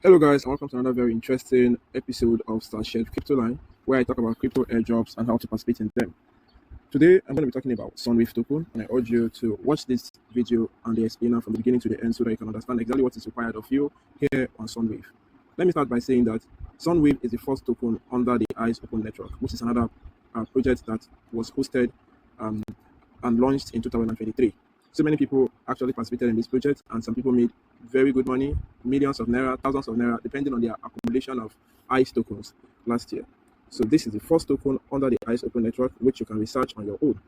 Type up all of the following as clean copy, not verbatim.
Hello, guys, and welcome to another very interesting episode of SirShad Crypto Line, where I talk about crypto airdrops and how to participate in them. Today, I'm going to be talking about SunWave Token, and I urge you to watch this video and the explainer from the beginning to the end so that you can understand exactly what is required of you here on SunWave. Let me start by saying that SunWave is the first token under the Eyes Open network, which is another project that was hosted um, and launched in 2023. So many people actually participated in this project, and some people made very good money, millions of naira, thousands of naira, depending on their accumulation of ICE tokens last year. So this is the first token under the ICE Open network, which you can research on your own.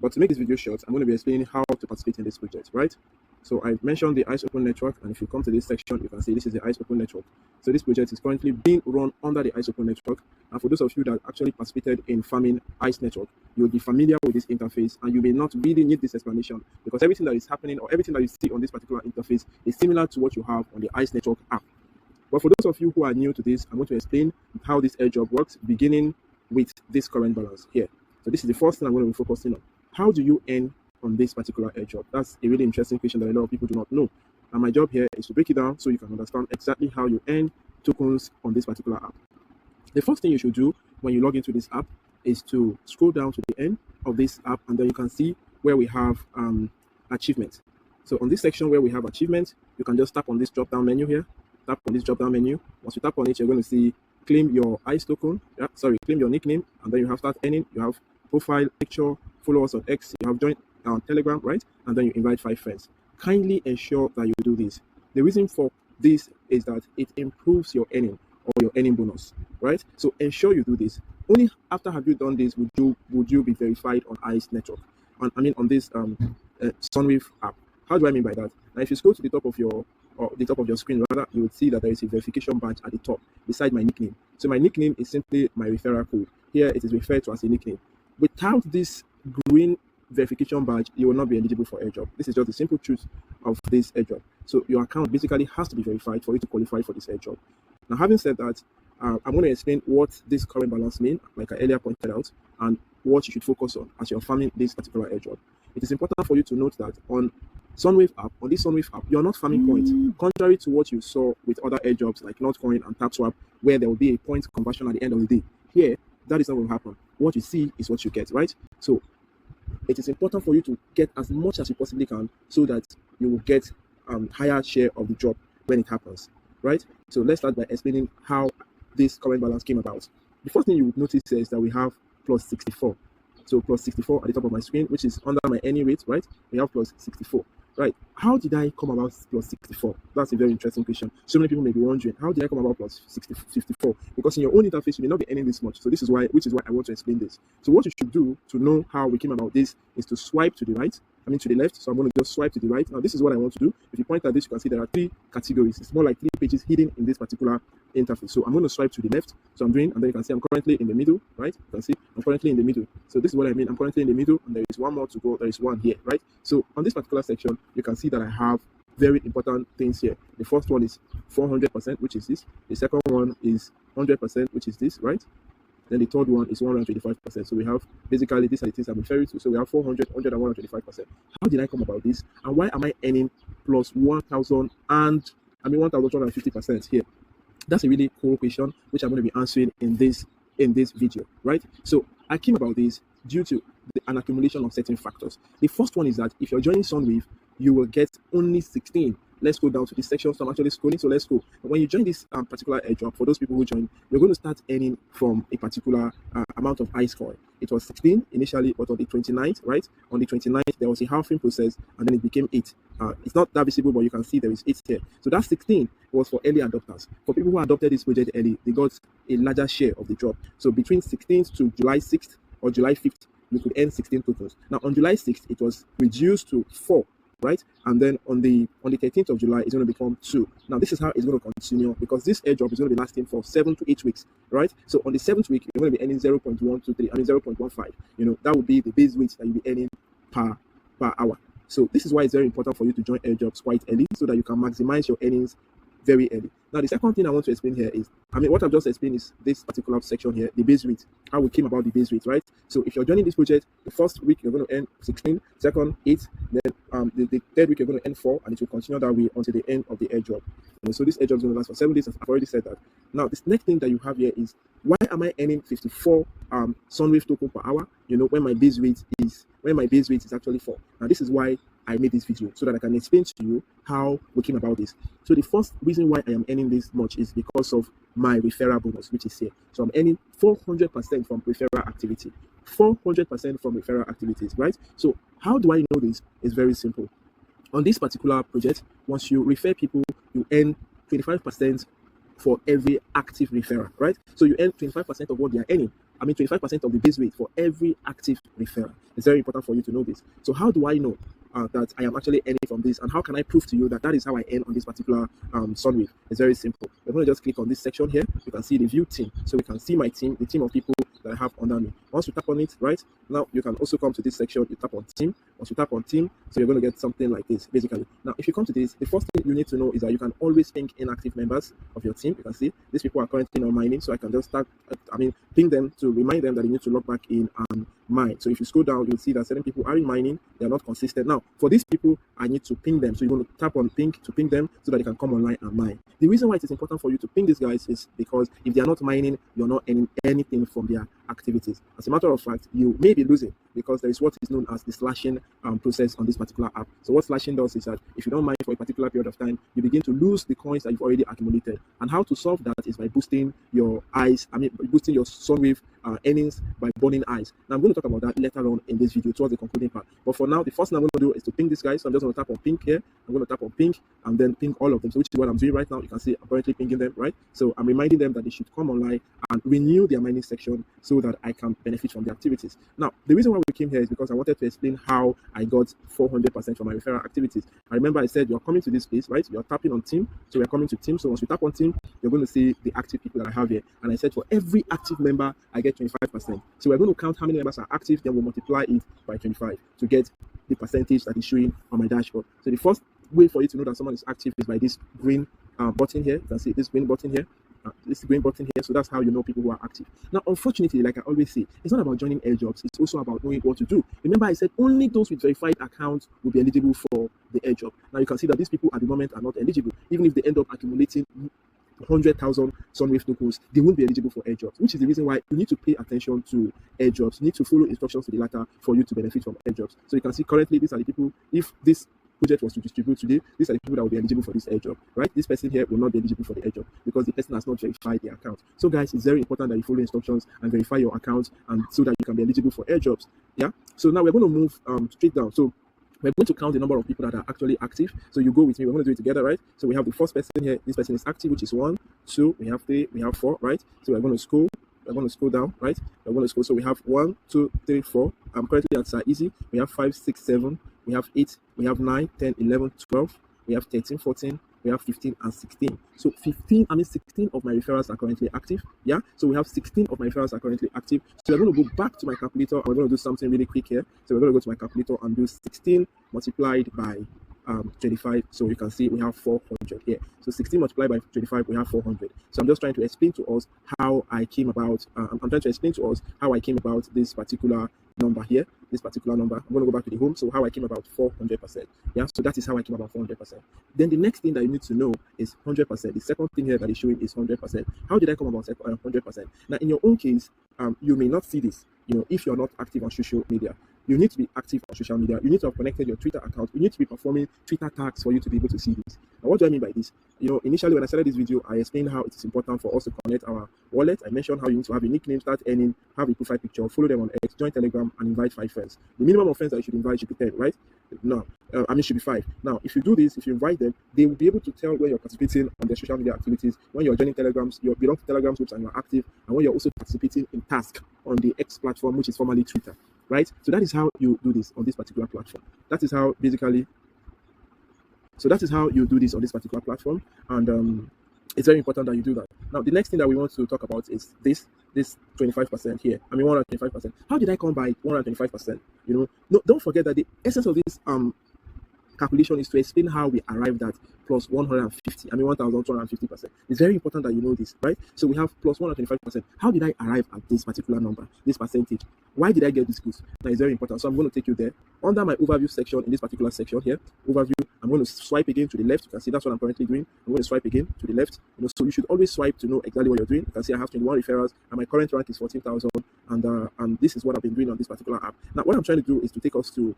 But to make this video short, I'm going to be explaining how to participate in this project, right? So I mentioned the ICE Open network, and if you come to this section, you can see this is the ICE Open network. So this project is currently being run under the ICE Open network. And for those of you that actually participated in farming ICE network, you'll be familiar with this interface, and you may not really need this explanation because everything that is happening or everything that you see on this particular interface is similar to what you have on the ICE network app. But for those of you who are new to this, I'm going to explain how this airdrop works, beginning with this current balance here. So this is the first thing I'm going to be focusing on. How do you earn on this particular airdrop? That's a really interesting question that a lot of people do not know. And my job here is to break it down so you can understand exactly how you earn tokens on this particular app. The first thing you should do when you log into this app is to scroll down to the end of this app, and then you can see where we have achievements. So on this section where we have achievements, you can just tap on this drop down menu here. Tap on this drop down menu. Once you tap on it, you're going to see claim your ICE token. Claim your nickname, and then you have start earning. You have profile picture, follow us on X. You have joined on Telegram, right? And then you invite 5 friends. Kindly ensure that you do this. The reason for this is that it improves your earning or your earning bonus, right? So ensure you do this. Only after have you done this would you be verified on ICE network, on this SunWave app. How do I mean by that? Now, if you scroll to the top of your screen, rather, you would see that there is a verification badge at the top beside my nickname. So my nickname is simply my referral code. Here it is referred to as a nickname. Without this green verification badge, you will not be eligible for airdrop. This is just the simple truth of this airdrop. So your account basically has to be verified for you to qualify for this airdrop. Now, having said that, I'm going to explain what this current balance means, like I earlier pointed out, and what you should focus on as you're farming this particular airdrop. It is important for you to note that on this SunWave app, you're not farming points, contrary to what you saw with other airdrops like Notcoin and TapSwap, where there will be a point conversion at the end of the day. Here, that is not going to happen. What you see is what you get, right? So it is important for you to get as much as you possibly can so that you will get higher share of the drop when it happens, right? So let's start by explaining how this current balance came about. The first thing you would notice is that we have plus 64. So plus 64 at the top of my screen, which is under my earning rate, right? We have plus 64. Right. How did I come about plus 64? That's a very interesting question. So many people may be wondering, how did I come about plus 54? Because in your own interface, you may not be earning this much. So which is why I want to explain this. So what you should do to know how we came about this is to swipe to the right, to the left. So I'm going to just swipe to the right. Now, this is what I want to do. If you point at this, you can see there are 3 categories. It's more like 3 pages hidden in this particular interface. So I'm going to swipe to the left. So I'm doing, and then you can see I'm currently in the middle, right? You can see I'm currently in the middle. So this is what I mean. I'm currently in the middle, and there is one more to go. There is one here, right? So on this particular section, you can see that I have very important things here. The first one is 400%, which is this. The second one is 100%, which is this, right? Then the third one is 125%. So we have basically these are the things I'm referring to. So we have 400, 100, and 125%. How did I come about this? And why am I earning plus 1,250% here? That's a really cool question, which I'm going to be answering in this video, right? So I came about this due to an accumulation of certain factors. The first one is that if you're joining SunWave, you will get only 16. Let's go down to this section. So I'm actually scrolling. So let's go. When you join this particular airdrop, for those people who join, you're going to start earning from a particular amount of ICE coin. It was 16 initially, but on the 29th, right? On the 29th, there was a halving process, and then it became 8. It's not that visible, but you can see there is 8 here. So that 16 was for early adopters. For people who adopted this project early, they got a larger share of the drop. So between 16th to July 6th or July 5th, you could earn 16 tokens. Now on July 6th, it was reduced to 4. Right, and then on the 13th of July, it's going to become 2. Now, this is how it's going to continue because this airdrop is going to be lasting for 7 to 8 weeks, right? So on the 7th week, you're going to be earning 0.15. That would be the base weight that you'll be earning per hour. So this is why it's very important for you to join airdrops quite early so that you can maximize your earnings very early. Now, the second thing I want to explain here is, what I've just explained is this particular section here, the base rate, how we came about the base rate, right? So if you're joining this project, the first week you're going to earn 16, second 8, then the third week you're going to earn 4, and it will continue that way until the end of the airdrop. So this airdrop is going to last for 7 days. I've already said that. Now, this next thing that you have here is, why am I earning 54 SunWave token per hour? When my base rate is actually 4. Now, this is why I made this video, so that I can explain to you how we came about this. So the first reason why I am earning this much is because of my referral bonus, which is here. So I'm earning 400% from referral activity. 400% from referral activities, right? So how do I know this? It's very simple. On this particular project, once you refer people, you earn 25% for every active referral, right? So you earn 25% of what they are earning. 25% of the base rate for every active referral. It's very important for you to know this. So how do I know that I am actually earning from this, and how can I prove to you that that is how I earn on this particular SunWave? It's very simple. We're going to just click on this section here. You can see the view team, so we can see my team, the team of people that I have under me. Once you tap on it, right now, you can also come to this section. You tap on team. Once you tap on team, so you're going to get something like this, basically. Now, if you come to this, the first thing you need to know is that you can always ping inactive members of your team. You can see these people are currently not mining, so I can just start. Ping them to remind them that they need to log back in and mine. So if you scroll down, you'll see that certain people are in mining. They are not consistent. Now, for these people, I need to ping them. So you're going to tap on ping to ping them so that they can come online and mine. The reason why it is important for you to ping these guys is because if they are not mining, you're not earning anything from their activities. As a matter of fact, you may be losing because there is what is known as the slashing process on this particular app. So what slashing does is that if you don't mine for a particular period of time, you begin to lose the coins that you've already accumulated. And how to solve that is by boosting your boosting your SunWave earnings by burning eyes. Now I'm going to talk about that later on in this video towards the concluding part. But for now, the first thing I'm going to do is to ping this guy. So I'm just going to tap on ping here. I'm going to tap on ping and then ping all of them. So which is what I'm doing right now. You can see I'm currently pinging them, right? So I'm reminding them that they should come online and renew their mining section so that I can benefit from the activities. Now, the reason why we came here is because I wanted to explain how I got 400% from my referral activities. I remember I said you're coming to this place, right? You're tapping on team. So we're coming to team. So once you tap on team, you're going to see the active people that I have here. And I said for every active member, I get 25%. So we're going to count how many members are active, then we'll multiply it by 25 to get the percentage that is showing on my dashboard. So the first way for you to know that someone is active is by this green button here. You can see this green button here. This green button here. So that's how you know people who are active. Now, unfortunately, like I always say, it's not about joining airdrops. It's also about knowing what to do. Remember, I said only those with verified accounts will be eligible for the airdrop. Now, you can see that these people at the moment are not eligible. Even if they end up accumulating 100,000 SunWave tokens, they won't be eligible for airdrops, which is the reason why you need to pay attention to airdrops. You need to follow instructions to the latter for you to benefit from airdrops. So you can see currently these are the people, if this project was to distribute today, these are the people that will be eligible for this airdrop, right? This person here will not be eligible for the airdrop because the person has not verified the account. So guys, it's very important that you follow instructions and verify your account, and so that you can be eligible for airdrops. Yeah. So now we're going to move straight down. So we're going to count the number of people that are actually active. So you go with me. We're going to do it together, right? So we have the first person here. This person is active, which is 1, 2. We have 3. We have 4, right? So we're going to scroll. We're going to scroll down, right? We're going to scroll. So we have 1, 2, 3, 4. I'm currently at easy. We have 5, 6, 7. We have 8. We have 9, 10, 11, 12. We have 13, 14. We have 15 and 16. So 16 of my referrals are currently active. Yeah. So we have 16 of my referrals are currently active. So we're going to go back to my calculator. We're going to do something really quick here. So we're going to go to my calculator and do 16 multiplied by 25. So you can see we have 400 here. So 16 multiplied by 25, we have 400. So I'm just trying to explain to us how I came about. I'm trying to explain to us how I came about this particular number here. This particular number. I'm going to go back to the home. So how I came about 400%. Yeah. So that is how I came about 400%. Then the next thing that you need to know is 100%. The second thing here that is showing is 100%. How did I come about 100%? Now, in your own case, you may not see this. If you're not active on social media. You need to be active on social media. You need to have connected your Twitter account. You need to be performing Twitter tags for you to be able to see this. Now, what do I mean by this? Initially when I started this video, I explained how it is important for us to connect our wallet. I mentioned how you need to have a nickname, start earning, have a profile picture, follow them on X, join Telegram, and invite 5 friends. The minimum of friends that you should invite should be 10, right? No, should be 5. Now, if you do this, if you invite them, they will be able to tell when you're participating on their social media activities, when you're joining Telegrams, you belong to Telegram groups and you're active, and when you're also participating in tasks on the X platform, which is formerly Twitter. Right? So that is how you do this on this particular platform. That is how you do this on this particular platform. And it's very important that you do that. Now, the next thing that we want to talk about is this 25% here. 125%. How did I come by 125%? No, don't forget that the essence of this calculation is to explain how we arrived at plus 150. I mean 1,250%. It's very important that you know this, right? So we have plus 125%. How did I arrive at this particular number, this percentage? Why did I get this boost? That is very important. So I'm going to take you there. Under my overview section, in this particular section here, overview, I'm going to swipe again to the left. You can see that's what I'm currently doing. I'm going to swipe again to the left. So you should always swipe to know exactly what you're doing. You can see I have 21 referrals and my current rank is 14,000. And this is what I've been doing on this particular app. Now, what I'm trying to do is to take us to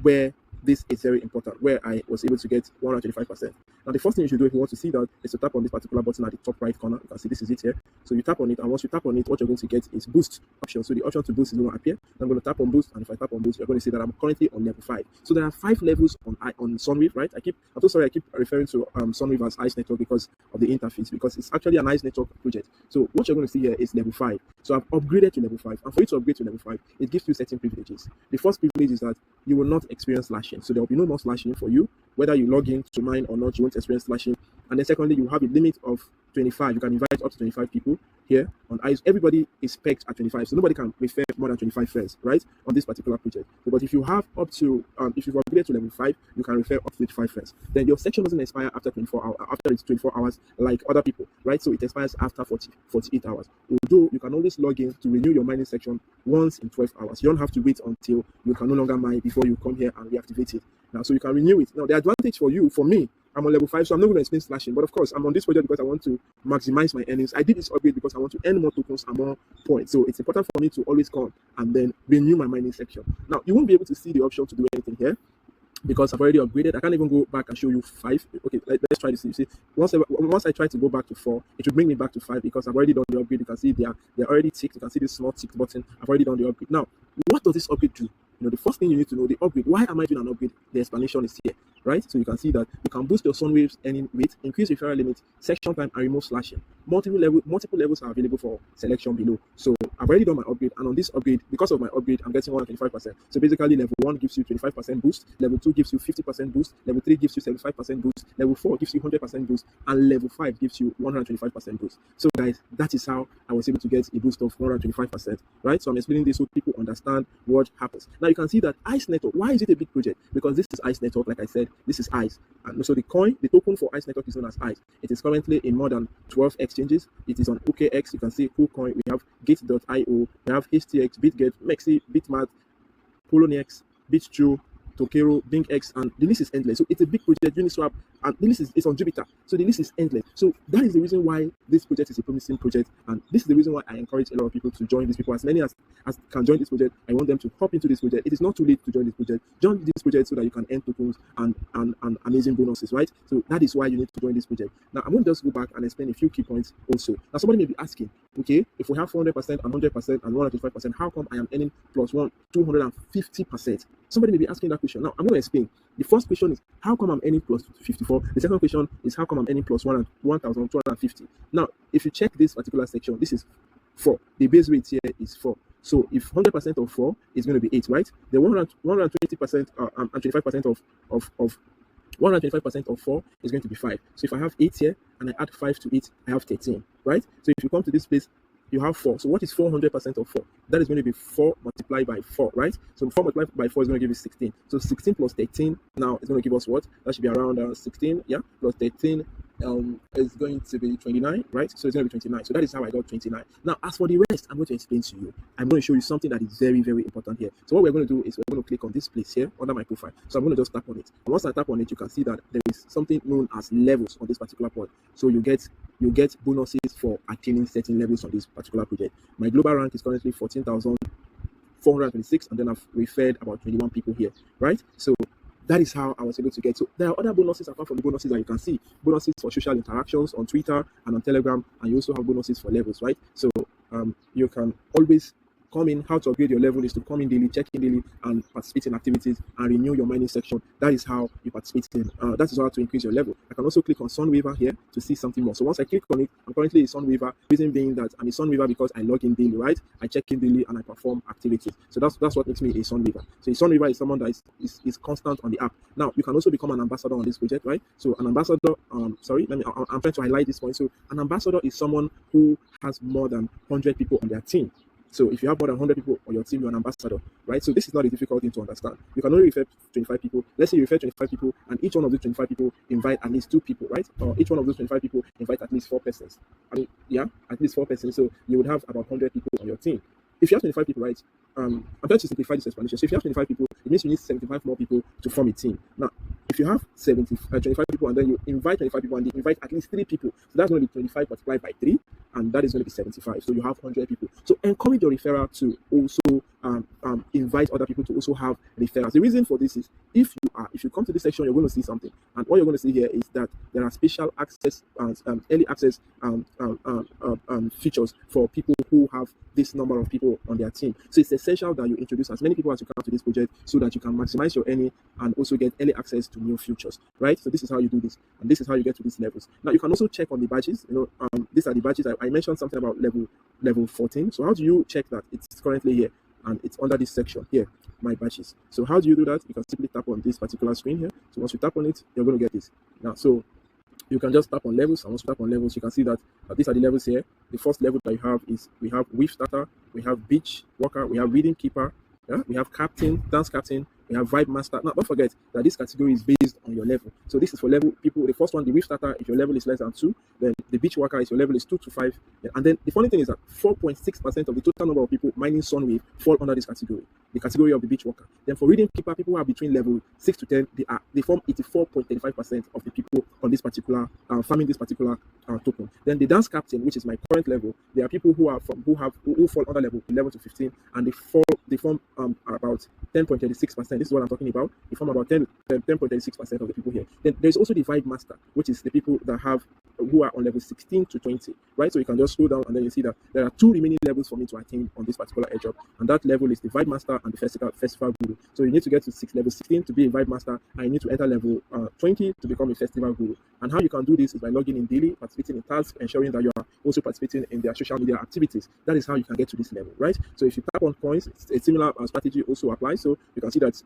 where this is very important, where I was able to get 125%. Now, the first thing you should do if you want to see that is to tap on this particular button at the top right corner. You can see this is it here. So you tap on it, and once you tap on it, what you're going to get is boost option. So the option to boost is going to appear. I'm going to tap on boost, and if I tap on boost, you're going to see that I'm currently on level 5. So there are 5 levels on SunWave, right? I'm so sorry, I keep referring to SunWave as ICE network because of the interface, because it's actually an ICE network project. So what you're going to see here is level 5. So I've upgraded to level 5, and for you to upgrade to level 5, it gives you certain privileges. The first privilege is that you will not experience slashing. So there will be no more slashing for you, whether you log in to mine or not. You won't experience slashing. And then secondly, you have a limit of 25. You can invite up to 25 people here on ICE. Everybody is pegged at 25, so nobody can refer more than 25 friends, right, on this particular project. But if you have up to if you've upgraded to level 5, you can refer up to 25 friends. Then your section doesn't expire after 24 hours, after it's 24 hours like other people, right? So it expires after 48 hours. Although you can always log in to renew your mining section once in 12 hours. You don't have to wait until you can no longer mine before you come here and reactivate it. Now, so you can renew it. Now, the advantage for you, for me, I'm on level 5, so I'm not going to explain slashing. But of course, I'm on this project because I want to maximize my earnings. I did this upgrade because I want to earn more tokens and more points. So it's important for me to always come and then renew my mining section. Now, you won't be able to see the option to do anything here because I've already upgraded. I can't even go back and show you 5. Okay, let's try this. You see, once I try to go back to 4, it will bring me back to 5 because I've already done the upgrade. You can see they're already ticked. You can see this small tick button. I've already done the upgrade. Now, what does this upgrade do? The first thing you need to know, the upgrade. Why am I doing an upgrade? The explanation is here, right? So you can see that you can boost your SunWave's earning rate, increase referral limit, section time, and remove slashing. Multiple levels are available for selection below. So I've already done my upgrade, and on this upgrade, because of my upgrade, I'm getting 125%. So basically, level 1 gives you 25% boost, level 2 gives you 50% boost, level 3 gives you 75% boost, level 4 gives you 100% boost, and level 5 gives you 125% boost. So guys, that is how I was able to get a boost of 125%, right? So I'm explaining this so people understand what happens. Now you can see that ICE network. Why is it a big project? Because this is ICE network, like I said, this is ICE. And so the token for ICE network is known as ICE. It is currently in more than 12 exchanges. It is on OKX. You can see KuCoin. We have Gate.io. We have HTX, BitGet, Mexi, Bitmat, Poloniex, BitTrue, Tokero, BingX, and the list is endless. So it's a big project, Uniswap, and the list is on Jupiter. So the list is endless. So that is the reason why this project is a promising project, and this is the reason why I encourage a lot of people to join this. People, as many as can join this project, I want them to hop into this project. It is not too late to join this project. Join this project so that you can earn tokens and amazing bonuses, right? So that is why you need to join this project. Now I'm going to just go back and explain a few key points also. Now somebody may be asking, okay, if we have 400% and 100% and 125%, how come I am earning plus 250%? Somebody may be asking that question. Now, I'm going to explain. The first question is, how come I'm earning plus 54? The second question is, how come I'm earning plus 1,250? Now, if you check this particular section, this is 4. The base rate here is 4. So if 100% of 4 is going to be 8, right? The 120% and 25% of 125% of 4 is going to be 5. So if I have 8 here and I add 5 to it, I have 13, right? So if you come to this place, you have 4. So what is 400% of 4? That is going to be 4 multiplied by 4, right? So 4 multiplied by 4 is going to give you 16. So 16 plus 13 now is going to give us what? That should be around 16, yeah? Plus 13 is going to be 29, right? So it's going to be 29. So that is how I got 29. Now, as for the rest, I'm going to explain to you. I'm going to show you something that is very, very important here. So what we're going to do is we're going to click on this place here under my profile. So I'm going to just tap on it. And once I tap on it, you can see that there is something known as levels on this particular point. So you get bonuses for attaining certain levels on this particular project. My global rank is currently 14,426, and then I've referred about 21 people here, right? So that is how I was able to get. So there are other bonuses apart from the bonuses that you can see. Bonuses for social interactions on Twitter and on Telegram, and you also have bonuses for levels, right? So you can always come in. How to upgrade your level is to come in daily, check in daily, and participate in activities and renew your mining section. That is how you participate in. That is how to increase your level. I can also click on SunWave here to see something more. So once I click on it, I'm currently a SunWave. Reason being that I'm a SunWave because I log in daily, right? I check in daily and I perform activities. So that's what makes me a SunWave. So a SunWave is someone that is constant on the app. Now you can also become an ambassador on this project, right? So an ambassador, I'm trying to highlight this point. So an ambassador is someone who has more than 100 people on their team. So if you have more than 100 people on your team, you're an ambassador, right? So this is not a difficult thing to understand. You can only refer 25 people. Let's say you refer 25 people, and each one of those 25 people invite at least 2 people, right? Or each one of those 25 people invite at least 4 persons. I mean, yeah, at least 4 persons. So you would have about 100 people on your team. If you have 25 people, right? I'm trying to simplify this explanation. So if you have 25 people, it means you need 75 more people to form a team. Now, if you have 25 people and then you invite 25 people and they invite at least 3 people, so that's going to be 25 multiplied by 3, and that is going to be 75. So you have 100 people. So encourage your referral to also invite other people to also have referrals. The reason for this is if you come to this section, you're going to see something, and what you're going to see here is that there are special access, early access features for people who have this number of people on their team. So it's essential that you introduce as many people as you can to this project so that you can maximize your earning and also get early access to new features, right? So this is how you do this, and this is how you get to these levels. Now you can also check on the badges. These are the badges. I mentioned something about level 14. So how do you check that it's currently here and it's under this section here, my badges? So how do you do that? You can simply tap on this particular screen here. So once you tap on it, you're going to get this. Now, so you can just tap on levels, and once you tap on levels, you can see that these are the levels here. The first level that you have is we have Wave Starter, we have Beach Worker, we have Reading Keeper, yeah? We have Captain, Dance Captain, we have Vibe Master. Now, don't forget that this category is based on your level. So this is for level people. The first one, the Wave Starter, if your level is less than 2, then the Beach Worker is your level is 2 to 5. And then the funny thing is that 4.6% of the total number of people mining SunWave fall under this category, the category of the Beach Worker. Then for Reading Keeper, people who are between level 6 to 10, they form 84.35% of the people on this particular farming this particular token. Then the Dance Captain, which is my current level, there are people who fall under level 11 to 15, and they form about 10.36%. This is what I'm talking about. They form about 10.36% of the people here. Then there's also the Vibe Master, which is the people who are on level 16 to 20, right? So you can just scroll down and then you see that there are 2 remaining levels for me to attain on this particular airdrop, and that level is the Vibe Master and the Festival Guru. So you need to get to level 16 to be a Vibe Master, and you need to enter level 20 to become a Festival Guru. And how you can do this is by logging in daily, participating in tasks, ensuring that you are also participating in their social media activities. That is how you can get to this level, right? So if you tap on coins, a similar strategy also applies. So you can see that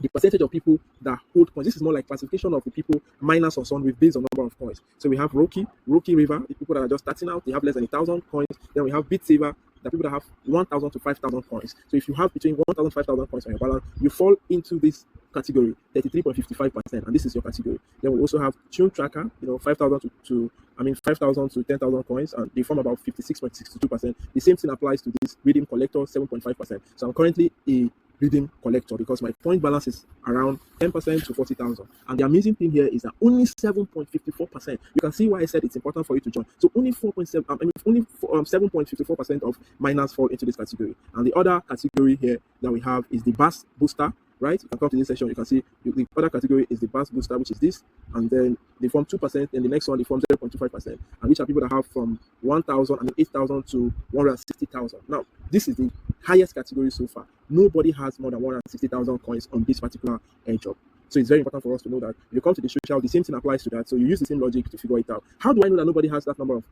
the percentage of people that hold coins, this is more like classification of the people miners on SunWave based on number of coins. So we have Rookie River, the people that are just starting out, they have less than 1,000 coins. Then we have Beat Saver, the people that have 1,000 to 5,000 coins. So if you have between 1,000 and 5,000 coins on your balance, you fall into this category, 33.55%, and this is your category. Then we also have Tune Tracker, 5,000 to 10,000 coins, and they form about 56.62%. The same thing applies to this Redeem Collector, 7.5%. So I'm currently a Redeem Collector because my point balance is around 10% to 40,000. And the amazing thing here is that only 7.54%. You can see why I said it's important for you to join. So only 7.54% of miners fall into this category. And the other category here that we have is the Bass Booster, right? You can come to this section, you can see the other category is the Bass Booster, which is this, and then they form 2%, and the next one they form 0.25%, and which are people that have from 8,000 to 160,000. Now, this is the highest category so far. Nobody has more than 160,000 coins on this particular airdrop. So it's very important for us to know that if you come to the social, the same thing applies to that. So you use the same logic to figure it out. How do I know that nobody has that number of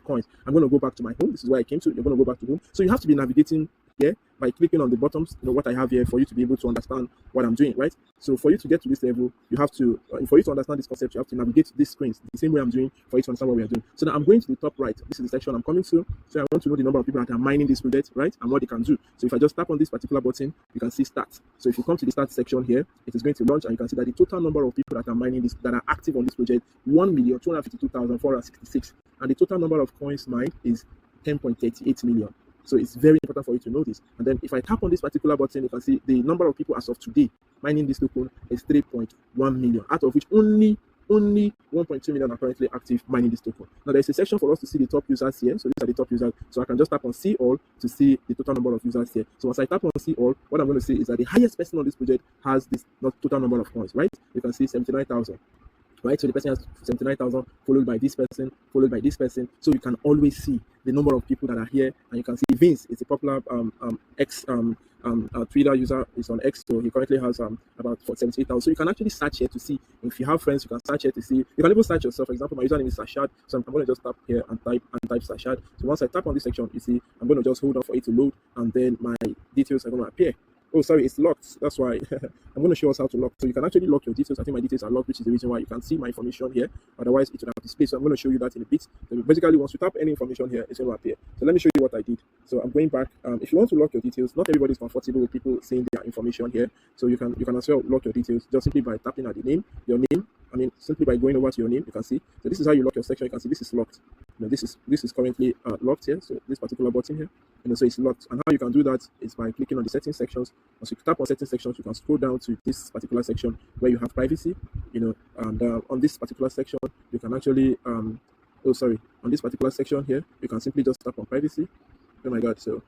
coins? I'm going to go back to my home. This is where I came to. You're going to go back to home. So you have to be navigating here by clicking on the bottoms, what I have here, for you to be able to understand what I'm doing, right? So for you to get to this level, you have to, for you to understand this concept, you have to navigate these screens the same way I'm doing for you to understand what we are doing. So now I'm going to the top right. This is the section I'm coming to. So I want to know the number of people that are mining this project, right? And what they can do. So if I just tap on this particular button, you can see stats. So if you come to the stats section here, it is going to launch, and you can see that the total number of people that are mining this, that are active on this project, 1,252,466. And the total number of coins mined is 10.38 million. So it's very important for you to know this. And then if I tap on this particular button, you can see the number of people as of today mining this token is 3.1 million, out of which only 1.2 million are currently active mining this token. Now there's a section for us to see the top users here. So these are the top users. So I can just tap on see all to see the total number of users here. So once I tap on see all, what I'm going to see is that the highest person on this project has this total number of coins, right? You can see 79,000. Right, so the person has 79,000, followed by this person, followed by this person. So you can always see the number of people that are here, and you can see Vince is a popular Twitter user, is on X, so he currently has about 78,000. So you can actually search here to see. If you have friends, you can search here to see. You can even search yourself. For example, my username is SirShad, so I'm going to just tap here and type SirShad. So once I tap on this section, you see I'm going to just hold on for it to load, and then my details are going to appear. Oh, sorry, it's locked. That's why I'm going to show us how to lock. So you can actually lock your details. I think my details are locked, which is the reason why you can see my information here. Otherwise, it would have displayed. So I'm going to show you that in a bit. So basically, once you tap any information here, it's going to appear. So let me show you what I did. So I'm going back. If you want to lock your details, not everybody is comfortable with people seeing their information here. So you can as well lock your details just simply by tapping at the name, your name. I mean, simply by going over to your name, you can see. So this is how you lock your section. You can see this is locked. This is currently locked here. So this particular button here, so it's locked. And how you can do that is by clicking on the settings sections. Once you tap on settings sections, you can scroll down to this particular section where you have privacy. And on this particular section, you can actually on this particular section here, you can simply just tap on privacy. Oh my God! So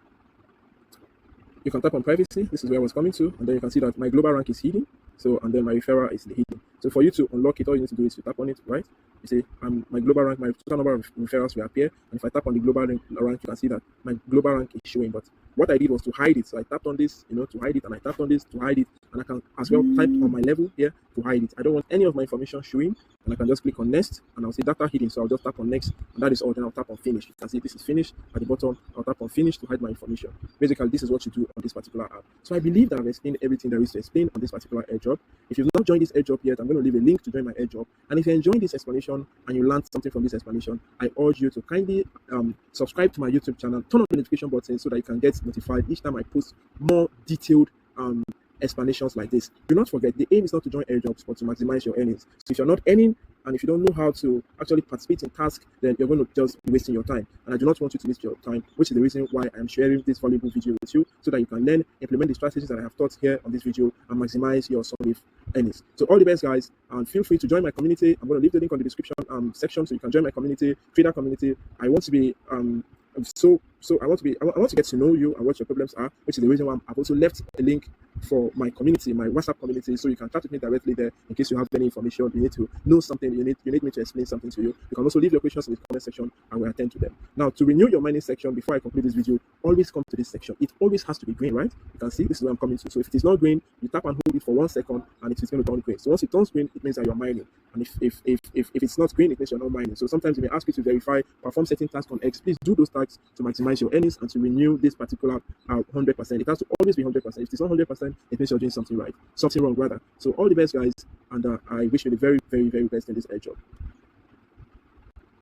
you can tap on privacy. This is where I was coming to, and then you can see that my global rank is hidden. So, and then my referral is hidden. So for you to unlock it, all you need to do is to tap on it, right? You see, my global rank, my total number of referrals will appear. And if I tap on the global rank, you can see that my global rank is showing. But what I did was to hide it. So I tapped on this, to hide it, and I tapped on this to hide it. And I can as well type on my level here to hide it. I don't want any of my information showing. And I can just click on next, and I'll see data hidden. So I'll just tap on next, and that is all. Then I'll tap on finish. You can see this is finished at the bottom. I'll tap on finish to hide my information. Basically, this is what you do on this particular app. So I believe that I've explained everything there is to explain on this particular airdrop. If you've not joined this airdrop yet, I'm going to leave a link to join my airdrop. And if you're enjoying this explanation and you learned something from this explanation, I urge you to kindly subscribe to my YouTube channel, turn on the notification button so that you can get notified each time I post more detailed explanations like this. Do not forget, the aim is not to join airdrops, but to maximize your earnings. So if you're not earning, and if you don't know how to actually participate in tasks, then you're going to just be wasting your time. And I do not want you to waste your time, which is the reason why I'm sharing this valuable video with you, so that you can then implement the strategies that I have taught here on this video and maximize your SunWave earnings. So all the best, guys, and feel free to join my community. I'm going to leave the link on the description section so you can join my community, trader community. I want to be I want to get to know you and what your problems are, which is the reason why I've also left a link for my community, my WhatsApp community, so you can chat with me directly there in case you have any information, you need to know something, you need me to explain something to you. You can also leave your questions in the comment section and we'll attend to them. Now, to renew your mining section before I complete this video, always come to this section. It always has to be green, right? You can see this is where I'm coming to. So if it is not green, you tap and hold it for 1 second and it is going to turn green. So once it turns green, it means that you're mining. And if it's not green, it means you're not mining. So sometimes it may ask you to verify, perform certain tasks on X. Please do those tasks to maximize your earnings and to renew this particular 100%. It has to always be 100%. If it's not 100%, it means you're doing something right, something wrong rather. So all the best, guys, and I wish you the very, very, very best in this airdrop.